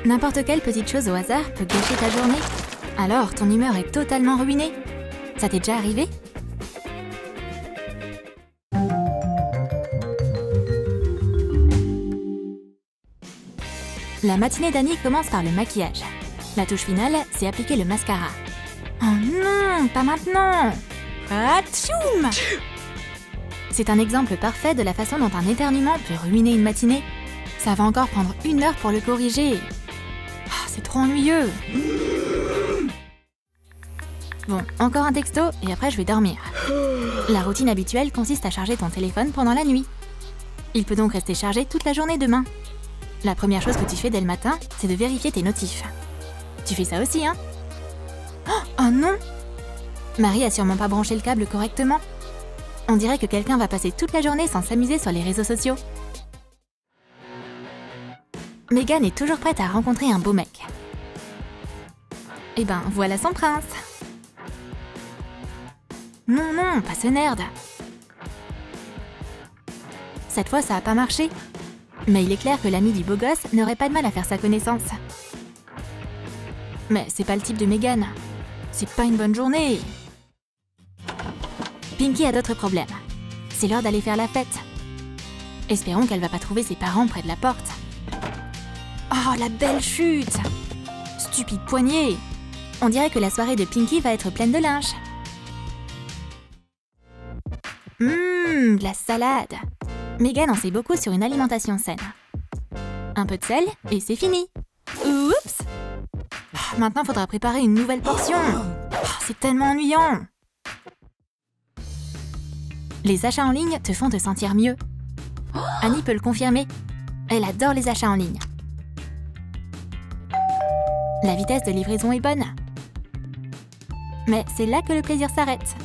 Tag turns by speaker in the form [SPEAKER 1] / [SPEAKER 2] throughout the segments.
[SPEAKER 1] N'importe quelle petite chose au hasard peut gâcher ta journée. Alors, ton humeur est totalement ruinée. Ça t'est déjà arrivé? La matinée d'Annie commence par le maquillage. La touche finale, c'est appliquer le mascara. Oh non, pas maintenant! Atchoum! C'est un exemple parfait de la façon dont un éternuement peut ruiner une matinée. Ça va encore prendre 1 heure pour le corriger. Oh, c'est trop ennuyeux. Bon, encore un texto et après je vais dormir. La routine habituelle consiste à charger ton téléphone pendant la nuit. Il peut donc rester chargé toute la journée demain. La première chose que tu fais dès le matin, c'est de vérifier tes notifs. Tu fais ça aussi, hein? Oh non! Marie a sûrement pas branché le câble correctement. On dirait que quelqu'un va passer toute la journée sans s'amuser sur les réseaux sociaux. Megan est toujours prête à rencontrer un beau mec. Eh ben, voilà son prince. Non, non, pas ce nerd. Cette fois, ça a pas marché. Mais il est clair que l'ami du beau gosse n'aurait pas de mal à faire sa connaissance. Mais c'est pas le type de Megan. C'est pas une bonne journée. Pinky a d'autres problèmes. C'est l'heure d'aller faire la fête. Espérons qu'elle va pas trouver ses parents près de la porte. Oh, la belle chute! Stupide poignée! On dirait que la soirée de Pinky va être pleine de linge. De la salade! Megan en sait beaucoup sur une alimentation saine. Un peu de sel et c'est fini. Oups! Maintenant, faudra préparer une nouvelle portion. C'est tellement ennuyant. Les achats en ligne te font te sentir mieux. Annie peut le confirmer. Elle adore les achats en ligne. La vitesse de livraison est bonne. Mais c'est là que le plaisir s'arrête.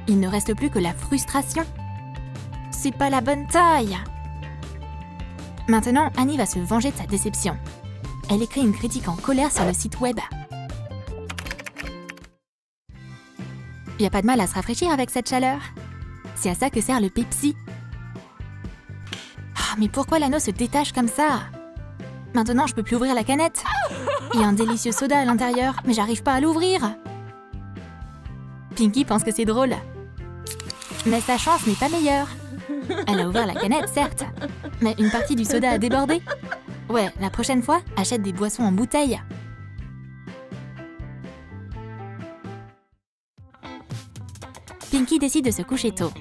[SPEAKER 1] Il ne reste plus que la frustration. C'est pas la bonne taille. Maintenant, Annie va se venger de sa déception. Elle écrit une critique en colère sur le site web. Y a pas de mal à se rafraîchir avec cette chaleur. C'est à ça que sert le Pepsi. Ah, mais pourquoi l'anneau se détache comme ça? Maintenant, je peux plus ouvrir la canette. Il y a un délicieux soda à l'intérieur, mais j'arrive pas à l'ouvrir. Pinky pense que c'est drôle. Mais sa chance n'est pas meilleure. Elle a ouvert la canette, certes, mais une partie du soda a débordé. Ouais, la prochaine fois, achète des boissons en bouteille. Pinky décide de se coucher tôt.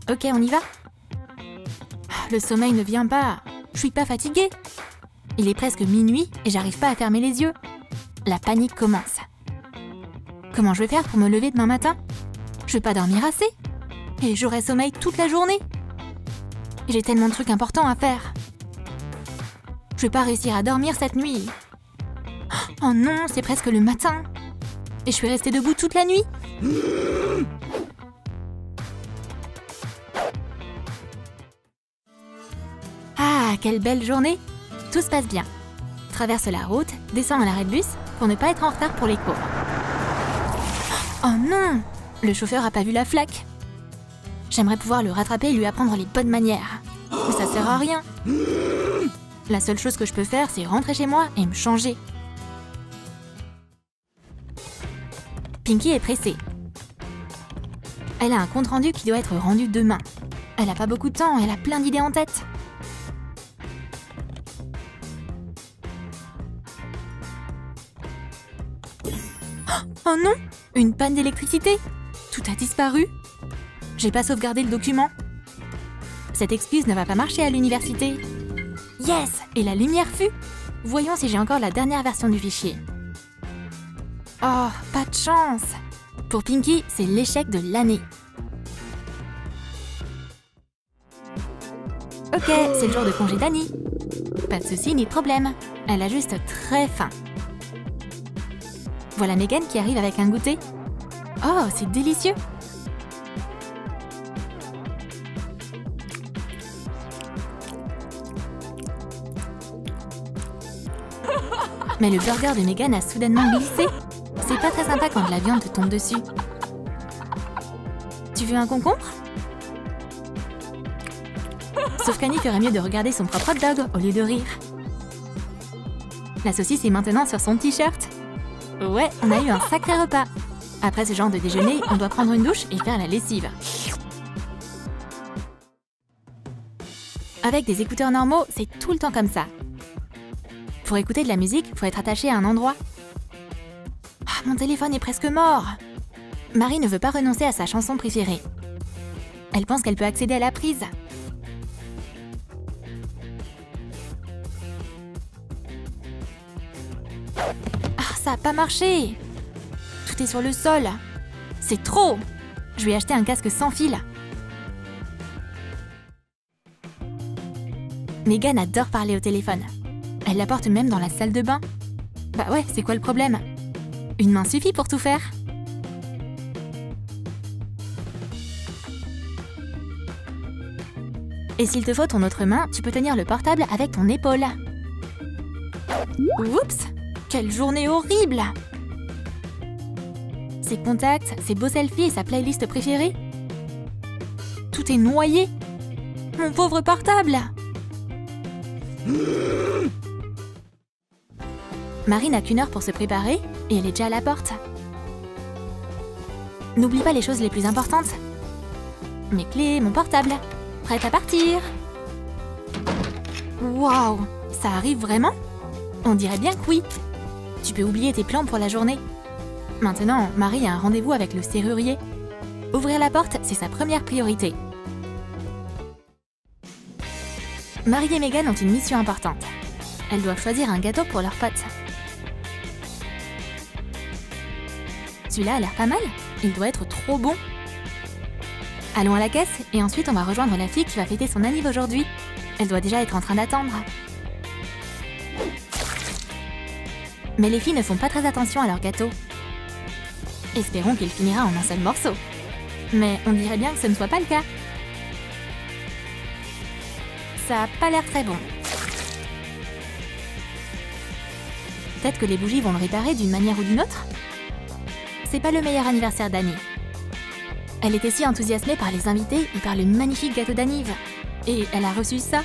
[SPEAKER 1] Ok, on y va? Le sommeil ne vient pas. Je suis pas fatiguée. Il est presque minuit et j'arrive pas à fermer les yeux. La panique commence. Comment je vais faire pour me lever demain matin? Je vais pas dormir assez. Et j'aurai sommeil toute la journée. J'ai tellement de trucs importants à faire. Je vais pas réussir à dormir cette nuit. Oh non, c'est presque le matin. Et je suis restée debout toute la nuit. Ah, quelle belle journée. Tout se passe bien. Traverse la route, descends à l'arrêt de bus pour ne pas être en retard pour les cours. Oh non! Le chauffeur a pas vu la flaque. J'aimerais pouvoir le rattraper et lui apprendre les bonnes manières. Mais ça sert à rien. La seule chose que je peux faire, c'est rentrer chez moi et me changer. Pinky est pressée. Elle a un compte-rendu qui doit être rendu demain. Elle a pas beaucoup de temps, elle a plein d'idées en tête. Oh non! Une panne d'électricité! Tout a disparu! J'ai pas sauvegardé le document. Cette excuse ne va pas marcher à l'université. Yes! Et la lumière fut! Voyons si j'ai encore la dernière version du fichier. Oh, pas de chance! Pour Pinky, c'est l'échec de l'année. Ok, c'est le jour de congé d'Annie. Pas de soucis ni de problème. Elle a juste très faim. Voilà Megan qui arrive avec un goûter. Oh, c'est délicieux! Mais le burger de Megan a soudainement glissé. C'est pas très sympa quand de la viande te tombe dessus. Tu veux un concombre? Sauf qu'Annie ferait mieux de regarder son propre hot dog au lieu de rire. La saucisse est maintenant sur son t-shirt. Ouais, on a eu un sacré repas. Après ce genre de déjeuner, on doit prendre une douche et faire la lessive. Avec des écouteurs normaux, c'est tout le temps comme ça. Pour écouter de la musique, faut être attaché à un endroit. Ah, mon téléphone est presque mort. Marie ne veut pas renoncer à sa chanson préférée. Elle pense qu'elle peut accéder à la prise. Ah, ça a pas marché. Tout est sur le sol. C'est trop. Je vais acheter un casque sans fil. Megan adore parler au téléphone. Elle la porte même dans la salle de bain. Bah ouais, c'est quoi le problème? Une main suffit pour tout faire. Et s'il te faut ton autre main, tu peux tenir le portable avec ton épaule. Oups! Quelle journée horrible! Ses contacts, ses beaux selfies et sa playlist préférée. Tout est noyé. Mon pauvre portable! Marie n'a qu'une heure pour se préparer et elle est déjà à la porte. N'oublie pas les choses les plus importantes. Mes clés, mon portable. Prête à partir. Waouh, ça arrive vraiment? On dirait bien que oui. Tu peux oublier tes plans pour la journée. Maintenant, Marie a un rendez-vous avec le serrurier. Ouvrir la porte, c'est sa première priorité. Marie et Megan ont une mission importante. Elles doivent choisir un gâteau pour leur pote. Celui-là a l'air pas mal. Il doit être trop bon. Allons à la caisse et ensuite on va rejoindre la fille qui va fêter son anniv aujourd'hui. Elle doit déjà être en train d'attendre. Mais les filles ne font pas très attention à leur gâteau. Espérons qu'il finira en un seul morceau. Mais on dirait bien que ce ne soit pas le cas. Ça a pas l'air très bon. Peut-être que les bougies vont le réparer d'une manière ou d'une autre. C'est pas le meilleur anniversaire d'Annie. Elle était si enthousiasmée par les invités et par le magnifique gâteau d'anniv. Et elle a reçu ça.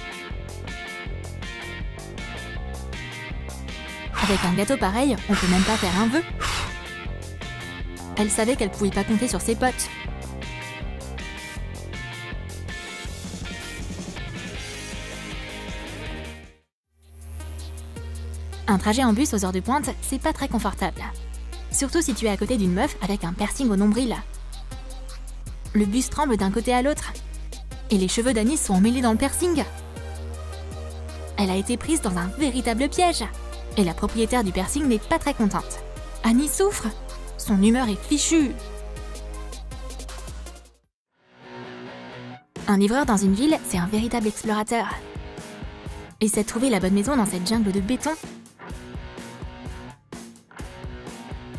[SPEAKER 1] Avec un gâteau pareil, on peut même pas faire un vœu. Elle savait qu'elle pouvait pas compter sur ses potes. Un trajet en bus aux heures de pointe, c'est pas très confortable. Surtout si tu es à côté d'une meuf avec un piercing au nombril. Le bus tremble d'un côté à l'autre. Et les cheveux d'Annie sont emmêlés dans le piercing. Elle a été prise dans un véritable piège. Et la propriétaire du piercing n'est pas très contente. Annie souffre. Son humeur est fichue. Un livreur dans une ville, c'est un véritable explorateur. Essaie de trouver la bonne maison dans cette jungle de béton.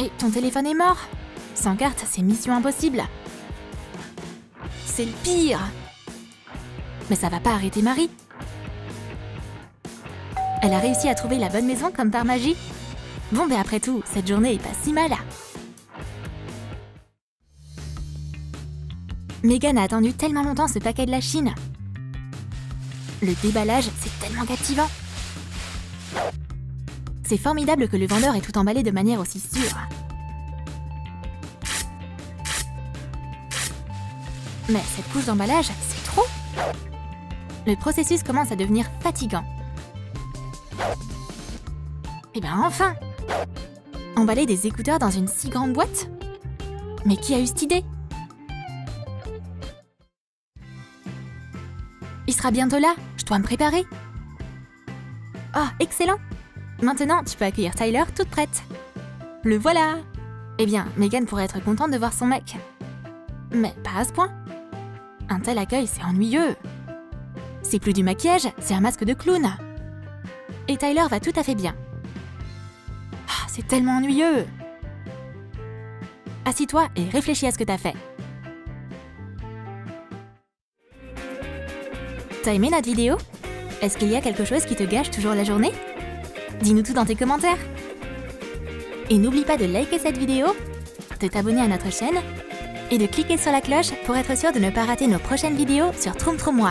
[SPEAKER 1] Et ton téléphone est mort. Sans carte, c'est mission impossible. C'est le pire. Mais ça va pas arrêter Marie. Elle a réussi à trouver la bonne maison comme par magie. Bon, mais après tout, cette journée est pas si mal. Megan a attendu tellement longtemps ce paquet de la Chine. Le déballage, c'est tellement captivant. C'est formidable que le vendeur ait tout emballé de manière aussi sûre. Mais cette couche d'emballage, c'est trop. Le processus commence à devenir fatigant. Et ben enfin! Emballer des écouteurs dans une si grande boîte? Mais qui a eu cette idée? Il sera bientôt là, je dois me préparer. Ah, excellent! Maintenant, tu peux accueillir Tyler toute prête. Le voilà! Eh bien, Megan pourrait être contente de voir son mec. Mais pas à ce point. Un tel accueil, c'est ennuyeux. C'est plus du maquillage, c'est un masque de clown. Et Tyler va tout à fait bien. Ah, c'est tellement ennuyeux. Assis-toi et réfléchis à ce que t'as fait. T'as aimé notre vidéo? Est-ce qu'il y a quelque chose qui te gâche toujours la journée? Dis-nous tout dans tes commentaires. Et n'oublie pas de liker cette vidéo, de t'abonner à notre chaîne et de cliquer sur la cloche pour être sûr de ne pas rater nos prochaines vidéos sur Troom Troom Wow.